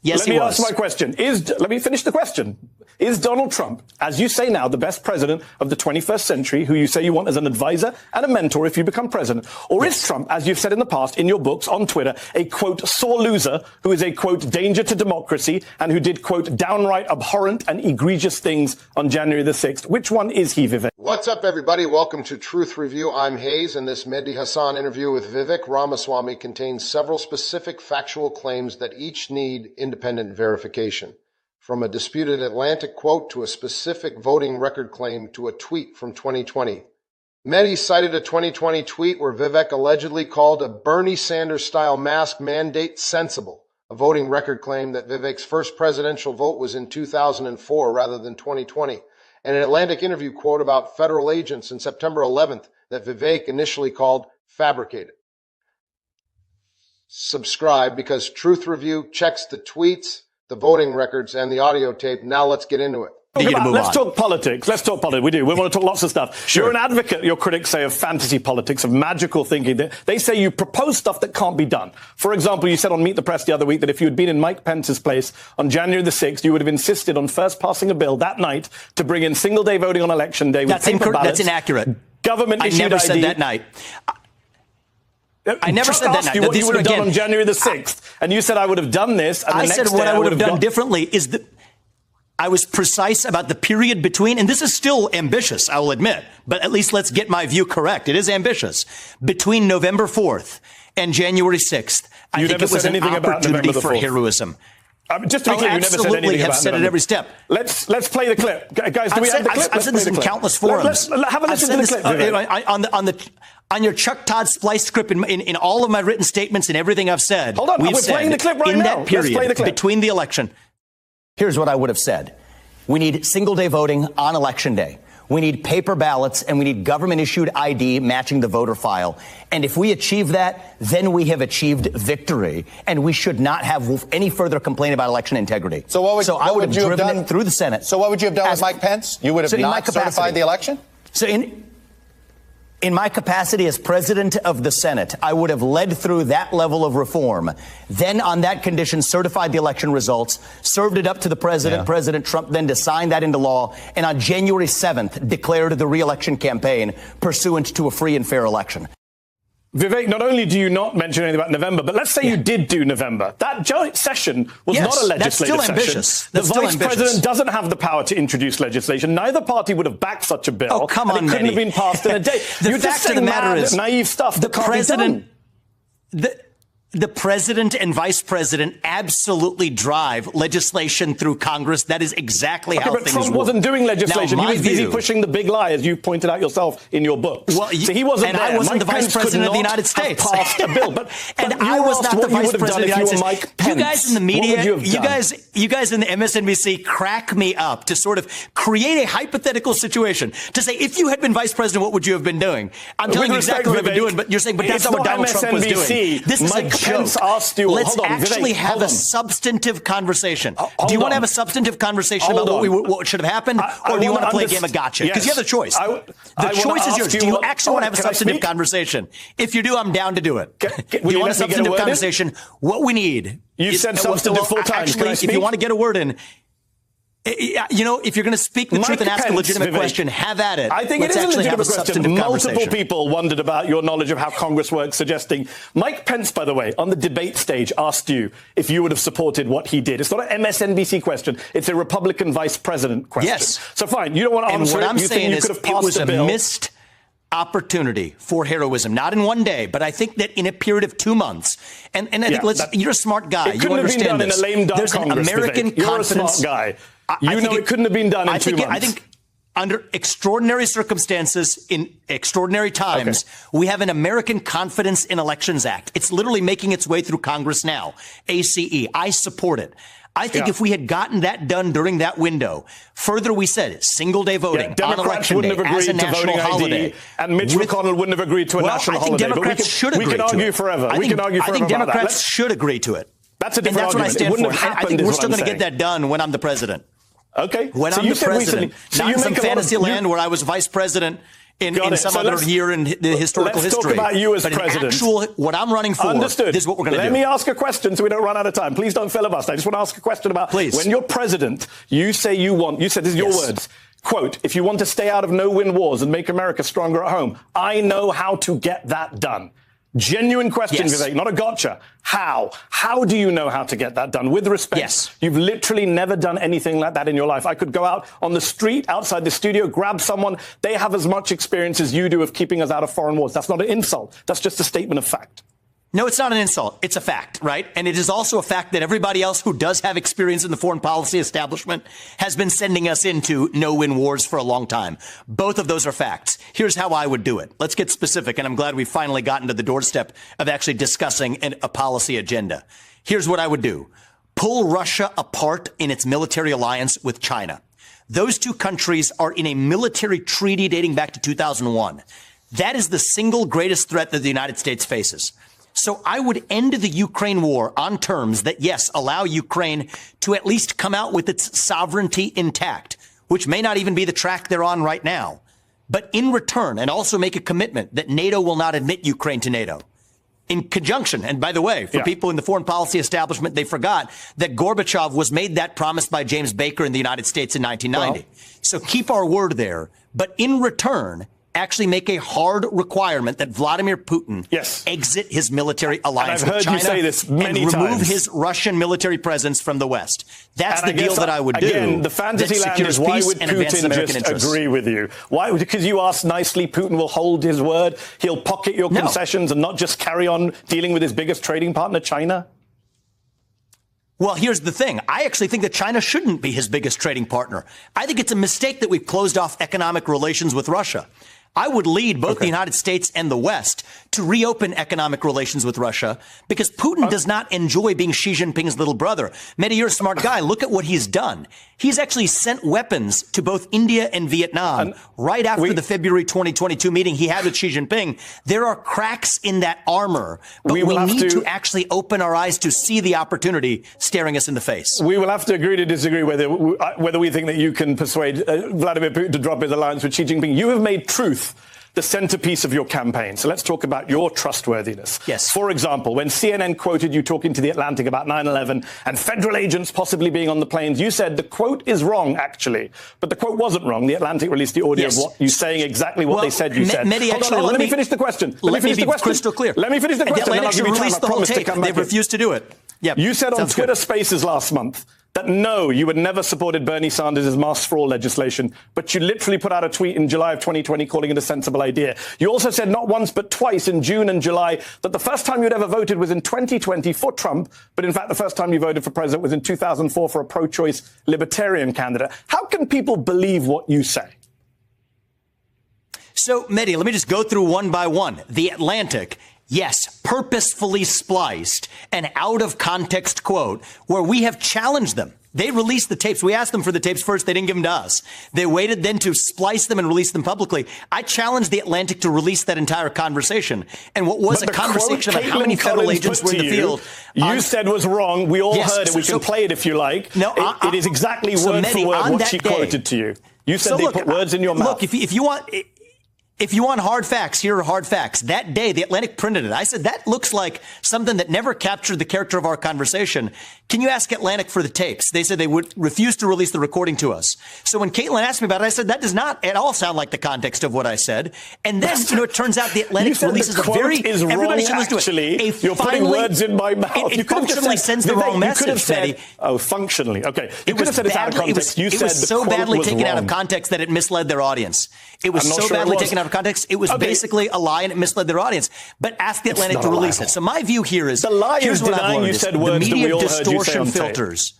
Yes, he was. Let me ask my question. Let me finish the question. Is Donald Trump, as you say now, the best president of the 21st century, who you say you want as an advisor and a mentor if you become president? Or is Trump, as you've said in the past, in your books, on Twitter, a, quote, sore loser who is a, quote, danger to democracy and who did, quote, downright abhorrent and egregious things on January the 6th? Which one is he, Vivek? What's up, everybody? Welcome to Truth Review. I'm Hayes, and this Mehdi Hasan interview with Vivek Ramaswamy contains several specific factual claims that each need independent verification. From a disputed Atlantic quote to a specific voting record claim to a tweet from 2020. Mehdi cited a 2020 tweet where Vivek allegedly called a Bernie Sanders-style mask mandate sensible, a voting record claim that Vivek's first presidential vote was in 2004 rather than 2020, and an Atlantic interview quote about federal agents in September 11th that Vivek initially called fabricated. Subscribe because Truth Review checks the tweets, the voting records, and the audio tape. Now let's get into it. Let's talk politics. We do. We want to talk lots of stuff. Sure. You're an advocate, your critics say, of fantasy politics, of magical thinking. They say you propose stuff that can't be done. For example, you said on Meet the Press the other week that if you had been in Mike Pence's place on January the 6th, you would have insisted on first passing a bill that night to bring in single-day voting on Election Day with paper ballots. That's inaccurate. Government-issued ID. I never said that night. I never said that night. What you would have done on January the 6th. And you said I would have done this. And I said what I would have done differently is that I was precise about the period between, and this is still ambitious, I will admit, but at least let's get my view correct. It is ambitious. Between November 4th and January 6th, I think it was an opportunity for heroism. Just to be clear, you never said anything about said it every step. Let's play the clip. Guys, do we have the clip? I've said this in countless forums. Let's have a listen to the clip. On your Chuck Todd splice script, in all of my written statements and everything I've said, hold on, we're playing the clip right now. In that period, between the election. Here's what I would have said. We need single-day voting on Election Day. We need paper ballots, and we need government-issued ID matching the voter file. And if we achieve that, then we have achieved victory, and we should not have any further complaint about election integrity. So I would have driven it through the Senate. So what would you have done with Mike Pence? You would have not certified the election? So in my capacity as president of the Senate, I would have led through that level of reform, then on that condition certified the election results, served it up to the president, President Trump, then to sign that into law, and on January 7th declared the re-election campaign pursuant to a free and fair election. Vivek, not only do you not mention anything about November, but let's say you did do November. That joint session was not a legislative session. The vice president doesn't have the power to introduce legislation. Neither party would have backed such a bill. Oh, come on, and it couldn't have been passed in a day. The fact of the matter is, naive stuff. The president, the president and vice president absolutely drive legislation through Congress. That is exactly how things work. But Trump wasn't doing legislation. He was busy pushing the big lie, as you pointed out yourself in your book. Well, so he wasn't there. I wasn't the vice president of the United States. Passed a bill, but I was not the vice president of the United States. You guys in the media, you guys in the MSNBC crack me up to sort of create a hypothetical situation to say, if you had been vice president, what would you have been doing? I'm telling you exactly what I've been doing, but you're saying, but that's not what Donald Trump was doing. This is a joke. Let's actually have a substantive conversation. Do you want to have a substantive conversation about what should have happened, or do you want to play a game of gotcha? Because you have the choice. The choice is yours. Do you actually want to have a substantive converation? If you do, I'm down to do it. Do you want a substantive conversation? What we need. You said substantive full time. Actually, if you want to get a word in, you know, if you're going to speak the truth and ask a legitimate question, have at it. I think it is a legitimate question. Multiple people wondered about your knowledge of how Congress works, suggesting Mike Pence, by the way, on the debate stage asked you if you would have supported what he did. It's not an MSNBC question. It's a Republican vice president question. Yes. So fine, you don't want to answer it. What I'm you saying is it was a missed opportunity for heroism, not in one day, but I think that in a period of 2 months. And I think you're a smart guy. You understand this. There's an American confidence. You're a smart guy. It couldn't have been done in 2 months. I think under extraordinary circumstances, in extraordinary times, we have an American Confidence in Elections Act. It's literally making its way through Congress now. ACE. I support it. I think if we had gotten that done during that window, further we said single-day voting on Election Day as a national holiday. And Mitch McConnell wouldn't have agreed to a national holiday. I think Democrats should agree to it. We can argue forever. I think Democrats should agree to it. That's a different argument. That's what I stand for. I think we're still going to get that done when I'm the president. Okay. When I'm the president, not in some fantasy land where I was vice president in some other year in the historical history. Let's talk about you as president. What I'm running for, Understood. This is what we're going to do. Let me ask a question so we don't run out of time. Please don't filibuster. I just want to ask a question about when you're president, you said this is your words, quote, if you want to stay out of no-win wars and make America stronger at home, I know how to get that done. Genuine question, Vivek, not a gotcha. How? How do you know how to get that done? With respect, you've literally never done anything like that in your life. I could go out on the street outside the studio, grab someone. They have as much experience as you do of keeping us out of foreign wars. That's not an insult. That's just a statement of fact. No, it's not an insult. It's a fact, right? And it is also a fact that everybody else who does have experience in the foreign policy establishment has been sending us into no-win wars for a long time. Both of those are facts. Here's how I would do it. Let's get specific, and I'm glad we've finally gotten to the doorstep of actually discussing a policy agenda. Here's what I would do. Pull Russia apart in its military alliance with China. Those two countries are in a military treaty dating back to 2001. That is the single greatest threat that the United States faces. So I would end the Ukraine war on terms that, yes, allow Ukraine to at least come out with its sovereignty intact, which may not even be the track they're on right now. But in return, and also make a commitment that NATO will not admit Ukraine to NATO. In conjunction, and by the way, for people in the foreign policy establishment, they forgot that Gorbachev was made that promise by James Baker in the United States in 1990. So keep our word there. But in return, actually make a hard requirement that Vladimir Putin exit his military alliance with China and remove his Russian military presence from the West. That's the deal that I would do. Again, the fantasy land is why would Putin just agree with you? Why? Because you asked nicely, Putin will hold his word. He'll pocket your concessions and not just carry on dealing with his biggest trading partner, China? Well, here's the thing. I actually think that China shouldn't be his biggest trading partner. I think it's a mistake that we've closed off economic relations with Russia. I would lead both the United States and the West to reopen economic relations with Russia because Putin does not enjoy being Xi Jinping's little brother. Mehdi, you're a smart guy. Look at what he's done. He's actually sent weapons to both India and Vietnam right after the February 2022 meeting he had with Xi Jinping. There are cracks in that armor, but we need to actually open our eyes to see the opportunity staring us in the face. We will have to agree to disagree whether we think that you can persuade Vladimir Putin to drop his alliance with Xi Jinping. You have made truth the centerpiece of your campaign. So let's talk about your trustworthiness. Yes. For example, when CNN quoted you talking to The Atlantic about 9/11 and federal agents possibly being on the planes, you said the quote is wrong, actually. But the quote wasn't wrong. The Atlantic released the audio of what you saying exactly what they said you said. Let me finish the question. Let me be crystal clear. Let me finish the question. The Atlantic should release the whole tape. They've refused to do it. Yep. You said on Twitter Spaces last month that no, you had never supported Bernie Sanders' mask fraud legislation, but you literally put out a tweet in July of 2020 calling it a sensible idea. You also said not once but twice in June and July that the first time you'd ever voted was in 2020 for Trump, but in fact the first time you voted for president was in 2004 for a pro-choice libertarian candidate. How can people believe what you say? So, Mehdi, let me just go through one by one. The Atlantic, yes, purposefully spliced an out-of-context quote where we have challenged them. They released the tapes. We asked them for the tapes first. They didn't give them to us. They waited then to splice them and release them publicly. I challenged the Atlantic to release that entire conversation. And what was a conversation about how many federal agents were in the field. You said was wrong. We all heard it. We can play it if you like. No, it is exactly word for word what she quoted to you. You said they put words in your mouth. Look, if you want hard facts, here are hard facts. That day, The Atlantic printed it. I said, that looks like something that never captured the character of our conversation. Can you ask Atlantic for the tapes? They said they would refuse to release the recording to us. So when Caitlin asked me about it, I said, that does not at all sound like the context of what I said. And then, it turns out The Atlantic releases a very, everybody should listen to it. You're putting words in my mouth. It functionally sends the wrong message, Mehdi. Oh, functionally. Okay. You could have said it's out of context. You said it was so badly taken out of context that it misled their audience. It was so badly taken out of context. It was basically a lie and it misled their audience. But ask the Atlantic to release it. So my view here is, the lie here's is what I've learned. You said words the media that we all distortion heard you say on filters.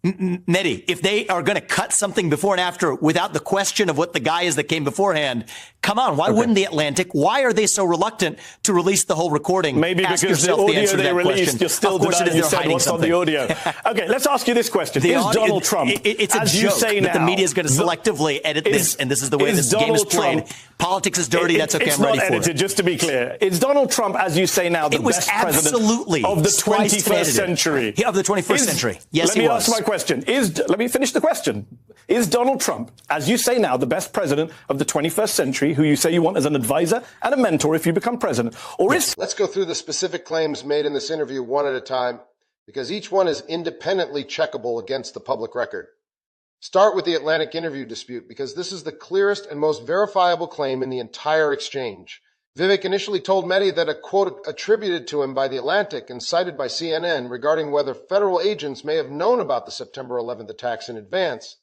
Mehdi, if they are going to cut something before and after without the question of what the guy is that came beforehand, come on, why wouldn't the Atlantic? Why are they so reluctant to release the whole recording? Maybe ask because the audio the they released, you're still denying you said what's on the audio. Okay, let's ask you this question. Is Donald Trump, it's a as joke you say that now, the media is going to selectively edit this, and this is the way this game is played. Politics is dirty. That's okay. I'm ready for it. It's not edited, just to be clear. Is Donald Trump, as you say now, the best president of the 21st century? Of the 21st century. Yes, he was. Let me ask my question. question. Let me finish the question. Is Donald Trump, as you say now, the best president of the 21st century, who you say you want as an advisor and a mentor if you become president? Or is... Let's go through the specific claims made in this interview one at a time, because each one is independently checkable against the public record. Start with the Atlantic interview dispute, because this is the clearest and most verifiable claim in the entire exchange. Vivek initially told Mehdi that a quote attributed to him by The Atlantic and cited by CNN regarding whether federal agents may have known about the September 11th attacks in advance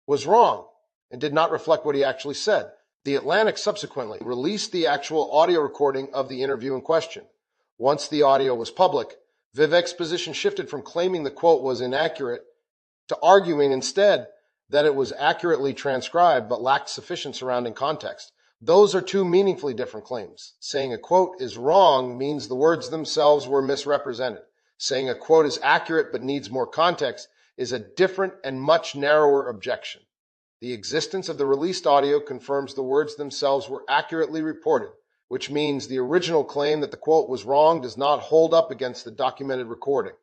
was wrong and did not reflect what he actually said. The Atlantic subsequently released the actual audio recording of the interview in question. Once the audio was public, Vivek's position shifted from claiming the quote was inaccurate to arguing instead that it was accurately transcribed but lacked sufficient surrounding context. Those are two meaningfully different claims. Saying a quote is wrong means the words themselves were misrepresented. Saying a quote is accurate but needs more context is a different and much narrower objection. The existence of the released audio confirms the words themselves were accurately reported, which means the original claim that the quote was wrong does not hold up against the documented recording.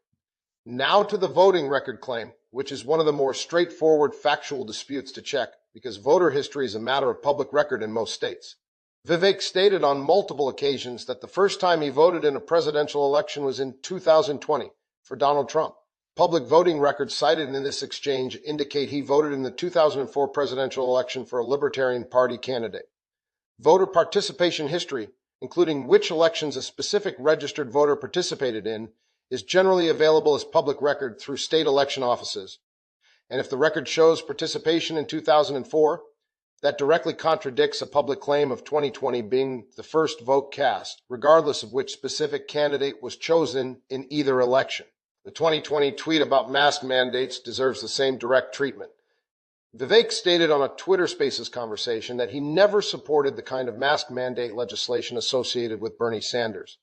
Now to the voting record claim, which is one of the more straightforward factual disputes to check, because voter history is a matter of public record in most states. Vivek stated on multiple occasions that the first time he voted in a presidential election was in 2020 for Donald Trump. Public voting records cited in this exchange indicate he voted in the 2004 presidential election for a Libertarian Party candidate. Voter participation history, including which elections a specific registered voter participated in, is generally available as public record through state election offices. And if the record shows participation in 2004, that directly contradicts a public claim of 2020 being the first vote cast, regardless of which specific candidate was chosen in either election. The 2020 tweet about mask mandates deserves the same direct treatment. Vivek stated on a Twitter Spaces conversation that he never supported the kind of mask mandate legislation associated with Bernie Sanders.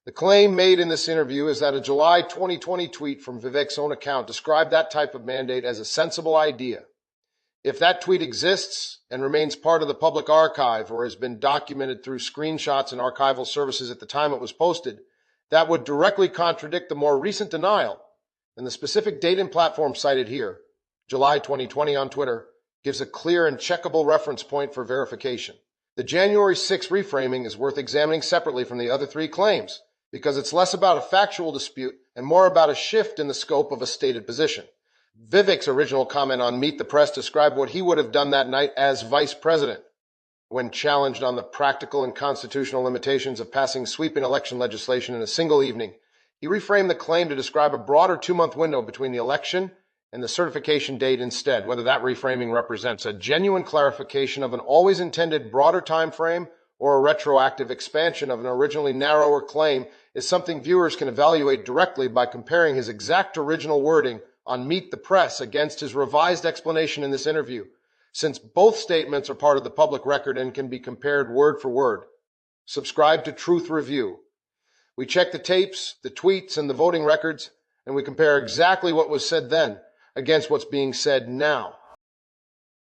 The claim made in this interview is that a July 2020 tweet from Vivek's own account described that type of mandate as a sensible idea. If that tweet exists and remains part of the public archive or has been documented through screenshots and archival services at the time it was posted, that would directly contradict the more recent denial. And the specific date and platform cited here, July 2020 on Twitter, gives a clear and checkable reference point for verification. The January 6 reframing is worth examining separately from the other three claims, because it's less about a factual dispute and more about a shift in the scope of a stated position. Vivek's original comment on Meet the Press described what he would have done that night as vice president. When challenged on the practical and constitutional limitations of passing sweeping election legislation in a single evening, he reframed the claim to describe a broader 2-month window between the election and the certification date instead, whether that reframing represents a genuine clarification of an always intended broader time frame or a retroactive expansion of an originally narrower claim is something viewers can evaluate directly by comparing his exact original wording on Meet the Press against his revised explanation in this interview, since both statements are part of the public record and can be compared word for word. Subscribe to Truth Review. We check the tapes, the tweets, and the voting records, and we compare exactly what was said then against what's being said now.